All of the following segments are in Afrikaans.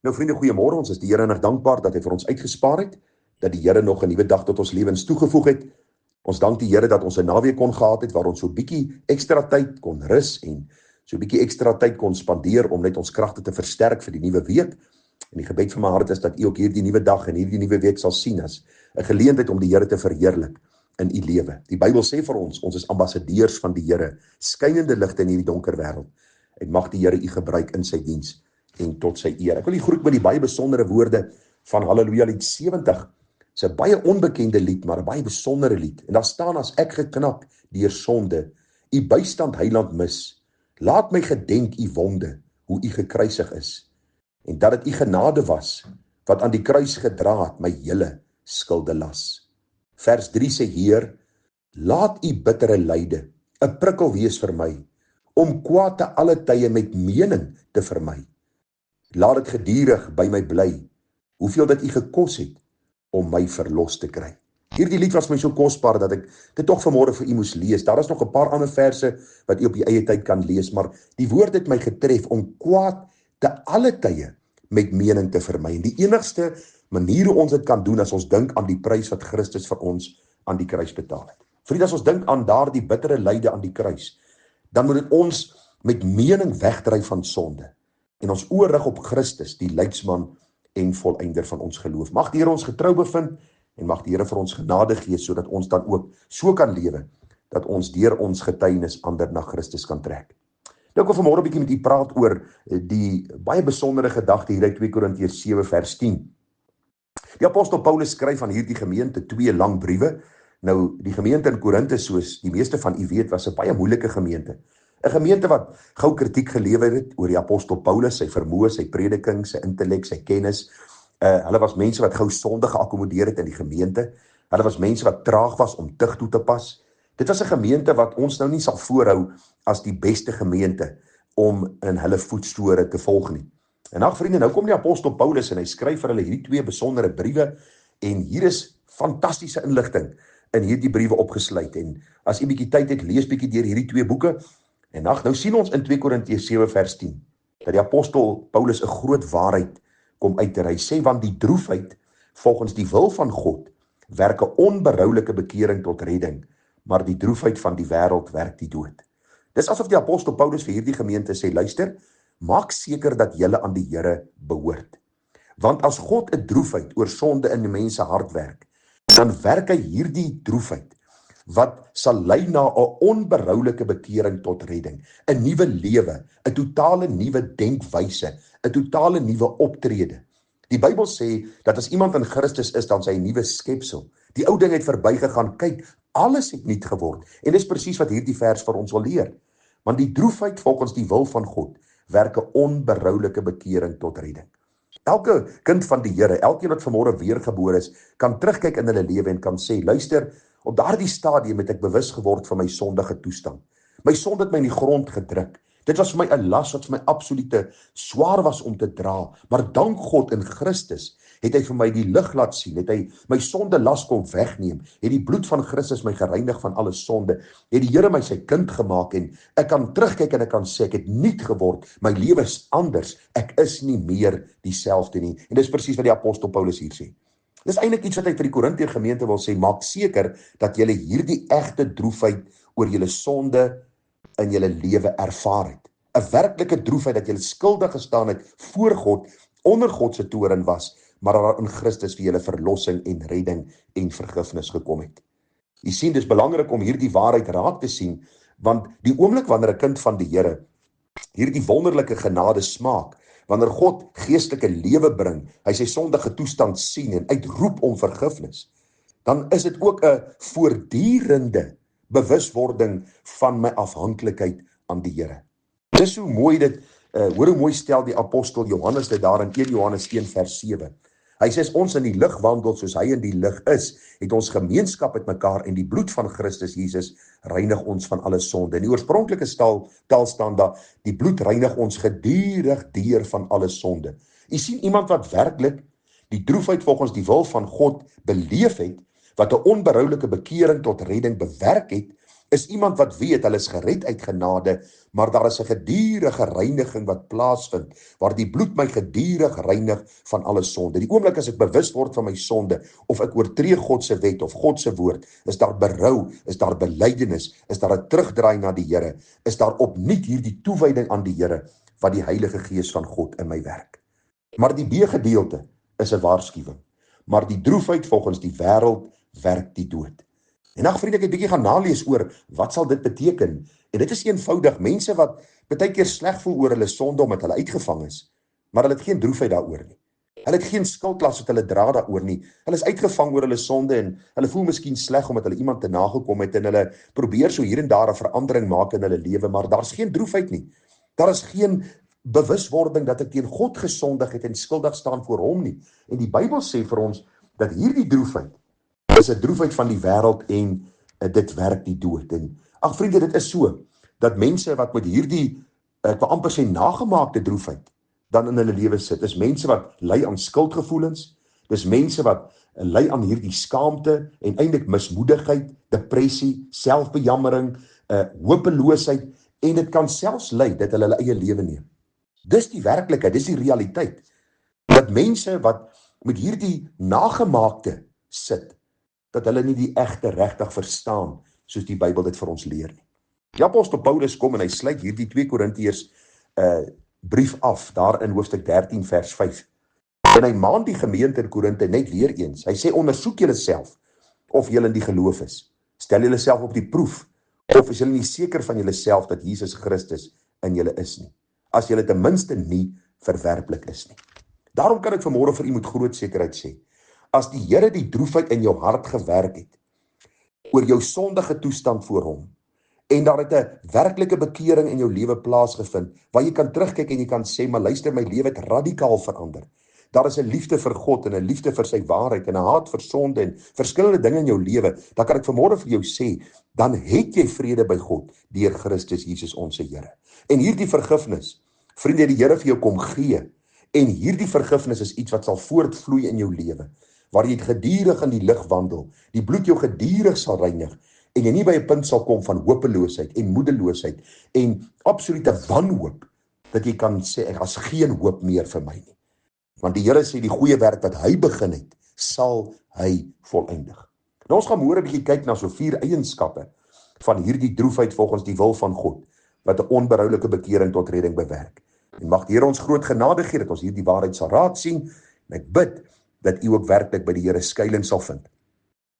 Nou vriende, goeiemôre. Ons is die Here nog dankbaar dat hy vir ons uitgespaar het, dat die Here nog 'n nuwe dag tot ons lewens toegevoeg het. Ons dank die Here dat ons 'n naweek kon gehad het waar ons so 'n bietjie ekstra tyd kon rus en so 'n bietjie ekstra tyd kon spandeer om net ons kragte te versterk vir die nuwe week. En die gebed van my hart is dat u ook hierdie nuwe dag en hierdie nuwe week sal sien as 'n geleentheid om die Here te verheerlik in u lewe. Die Bybel sê vir ons is ambassadeurs van die Here, skynende ligte in hierdie donker wêreld. En mag die Here u gebruik in sy diens en tot sy eer. Ek wil u groet met die baie besondere woorde van Halleluja lied 70. Dis 'n baie onbekende lied, maar 'n baie besondere lied. En daar staan: as ek geknak deur sonde, u bystand heiland mis, laat my gedenk u wonde, hoe u gekruisig is, en dat dit u genade was, wat aan die kruis gedra het my hele skulde las. Vers 3 sê: Heer, laat u bittere lyde 'n prikkel wees vir my, om kwaad te alle tye met mening te vermy. Laat dit gedurig by my bly, hoeveel dat u gekos het om my verlos te kry. Hierdie lied was my so kosbaar dat ek dit tog vanmôre vir u moes lees. Daar is nog 'n paar ander verse wat u op u eie tyd kan lees, maar die woord het my getref om kwaad te alle tye met mening te vermy. En die enigste manier hoe ons dit kan doen as ons dink aan die prys wat Christus vir ons aan die kruis betaal het. Vriende, as ons dink aan daardie bittere lyde aan die kruis, dan moet dit ons met mening wegdryf van sonde en ons oë rig op Christus, die leidsman en volëinder van ons geloof. Mag die Here ons getrou bevind en mag die Here vir ons genade gee sodat ons dan ook so kan lewe dat ons deur ons getuienis ander na Christus kan trek. Nou ek wil vanmôre 'n bietjie met u praat oor die baie besondere gedagte hier uit 2 Korintiërs 7 vers 10. Die apostel Paulus skryf aan hierdie gemeente 2 lang briewe. Nou die gemeente in Korinthe, soos die meeste van u weet, was 'n baie moeilike gemeente. 'n Gemeente wat gou kritiek gelewer het oor die apostel Paulus, sy vermoë, sy prediking, sy intellek, sy kennis. Hulle was mense wat gou sonde geakkommodeer het in die gemeente. Hulle was mense wat traag was om tug toe te pas. Dit was 'n gemeente wat ons nou nie sal voorhou as die beste gemeente om in hulle voetspore te volg nie. En ag vriende, nou kom die apostel Paulus en hy skryf vir hulle hierdie 2 besondere briewe en hier is fantastiese inligting in hierdie briewe opgesluit. En as u bietjie tyd het, lees bietjie deur hierdie 2 boeke. En nou sien ons in 2 Korintiërs 7 vers 10 dat die apostel Paulus 'n groot waarheid kom uit. Hy sê, want die droefheid volgens die wil van God werk 'n onberoulike bekering tot redding, maar die droefheid van die wêreld werk die dood. Dis asof die apostel Paulus vir hierdie gemeente sê, luister, maak seker dat julle aan die Here behoort. Want as God 'n droefheid oor sonde in die mense hart werk, dan werk hy hierdie droefheid wat sal lei na 'n onberoulike bekering tot redding, 'n nuwe lewe, 'n totale nuwe denkwyse, 'n totale nuwe optrede. Die Bybel sê dat as iemand in Christus is, dan sy 'n nuwe skepsel. Die ou ding het verbygegaan, kyk, alles het nuut geword. En dis presies wat hierdie vers vir ons wil leer. Want die droefheid volgens die wil van God werk 'n onberoulike bekering tot redding. Elke kind van die Here, elkeen wat vanmôre weergebore is, kan terugkyk in hulle lewe en kan sê, luister, op daardie stadium het ek bewus geword van my sondige toestand. My sonde het my in die grond gedruk. Dit was vir my 'n las wat vir my absolute swaar was om te dra. Maar dank God in Christus het hy vir my die lig laat sien, het hy my sonde las kom wegneem, het die bloed van Christus my gereinig van alle sonde, het die Here my sy kind gemaak en ek kan terugkyk en ek kan sê, ek het nuut geword, my lewe is anders, ek is nie meer dieselfde nie. En dis presies wat die apostel Paulus hier sê. Dis eintlik iets wat hy vir die Korintiër gemeente wil sê, maak seker dat julle hierdie egte droefheid oor julle sonde in julle lewe ervaar het. 'n Werklike droefheid dat julle skuldig gestaan het voor God, onder God se toorn was, maar daar in Christus vir julle verlossing en redding en vergifnis gekom het. Jy sien, dis belangrik om hierdie waarheid raak te sien, want die oomblik wanneer 'n kind van die Here hierdie wonderlike genade smaak, wanneer God geestelike lewe bring, hy sy sondige toestand sien en uitroep om vergifnis, dan is dit ook 'n voortdurende bewuswording van my afhanklikheid aan die Here. Dis hoe mooi dit, hoor hoe mooi stel die apostel Johannes dit daar in 1 Johannes 1 vers 7. Hy sê, as ons in die lig wandel soos hy in die lig is, het ons gemeenskap met mekaar en die bloed van Christus Jesus reinig ons van alle sonde. In die oorspronklike taal staan daar, die bloed reinig ons gedurig deur van alle sonde. U sien, iemand wat werklik die droefheid volgens die wil van God beleef het, wat 'n onberoulike bekering tot redding bewerk het, is iemand wat weet, hulle is gered uit genade, maar daar is 'n gedurende reiniging wat plaasvind, waar die bloed my gedurig reinig van alle sonde. Die oomblik as ek bewus word van my sonde, of ek oortree God se wet, of God se woord, is daar berou, is daar belydenis, is daar 'n terugdraai na die Here, is daar opnuut hierdie toewyding aan die Here, wat die Heilige Gees van God in my werk. Maar die B-gedeelte is 'n waarskuwing. Maar die droefheid volgens die wêreld werk die dood. En ag vriende, ek het 'n bietjie gaan nalees oor wat sal dit beteken. En dit is eenvoudig, mense wat baie keer sleg voel oor hulle sonde omdat hulle uitgevang is, maar hulle het geen droefheid daaroor nie. Hulle het geen skuldlas wat hulle dra daaroor nie. Hulle is uitgevang oor hulle sonde en hulle voel miskien sleg omdat hulle iemand te nagekom het en hulle probeer so hier en daar 'n verandering maak in hulle lewe, maar daar's geen droefheid nie. Daar is geen bewuswording dat ek teen God gesondig het en skuldig staan voor hom nie. En die Bybel sê vir ons dat hierdie droefheid is 'n droefheid van die wêreld en dit werk die dood. En ag vriende, dit is so dat mense wat met hierdie ek wil amper sê nagemaakte droefheid dan in hulle lewe sit, is mense wat ly aan skuldgevoelens, dis mense wat ly aan hierdie skaamte en eintlik mismoedigheid, depressie, selfbejammering, hopeloosheid, en dit kan selfs lei dat hulle eie lewe neem. Dis die werklikheid, dis die realiteit, dat mense wat met hierdie nagemaakte sit, dat hulle nie die egte regtig verstaan, soos die Bybel dit vir ons leer nie. Die apostel Paulus kom en hy sluit hierdie 2 Korintiërs brief af, daar in hoofstuk 13 vers 5. En hy maan die gemeente in Korinte net weer eens. Hy sê, ondersoek julle self, of julle in die geloof is. Stel julle self op die proef, of is julle nie seker van julle self dat Jesus Christus in julle is nie. As julle ten minste nie verwerplik is nie. Daarom kan ek vanmôre vir u met groot sekerheid sê, as die Here die droefheid in jou hart gewerk het, oor jou sondige toestand voor hom, en daar het 'n werklike bekering in jou lewe plaasgevind, waar jy kan terugkyk en jy kan sê, maar luister, my lewe het radikaal verander. Daar is 'n liefde vir God en 'n liefde vir sy waarheid en 'n haat vir sonde en verskillende dinge in jou lewe, dan kan ek vanmôre vir jou sê, dan het jy vrede by God deur Christus Jesus ons Here. En hierdie vergifnis, vriende, die Here vir jou kom gee, en hierdie vergifnis is iets wat sal voortvloei in jou lewe, waar jy gedurig in die lig wandel, die bloed jou gedurig sal reinig, en jy nie by 'n punt sal kom van hopeloosheid en moedeloosheid en absolute wanhoop, dat jy kan sê, ek has geen hoop meer vir my nie. Want die Here sê, die goeie werk wat hy begin het, sal hy voleindig. Nou ons gaan môre 'n bietjie kyk na so 4 eienskappe van hierdie droefheid volgens die wil van God, wat 'n onberoulike bekering tot redding bewerk. En mag die Here ons groot genade gee, dat ons hierdie waarheid sal raak sien, en ek bid, dat u ook werklik by die Here skuilings sal vind.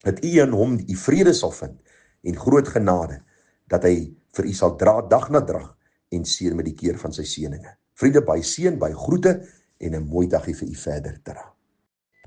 Dat u in hom die vrede sal vind, en groot genade, dat hy vir u sal dra dag na dag, en seën met die keer van sy seëninge. Vriende, baie seën, baie groete, en 'n mooi dagie vir u verder te raak.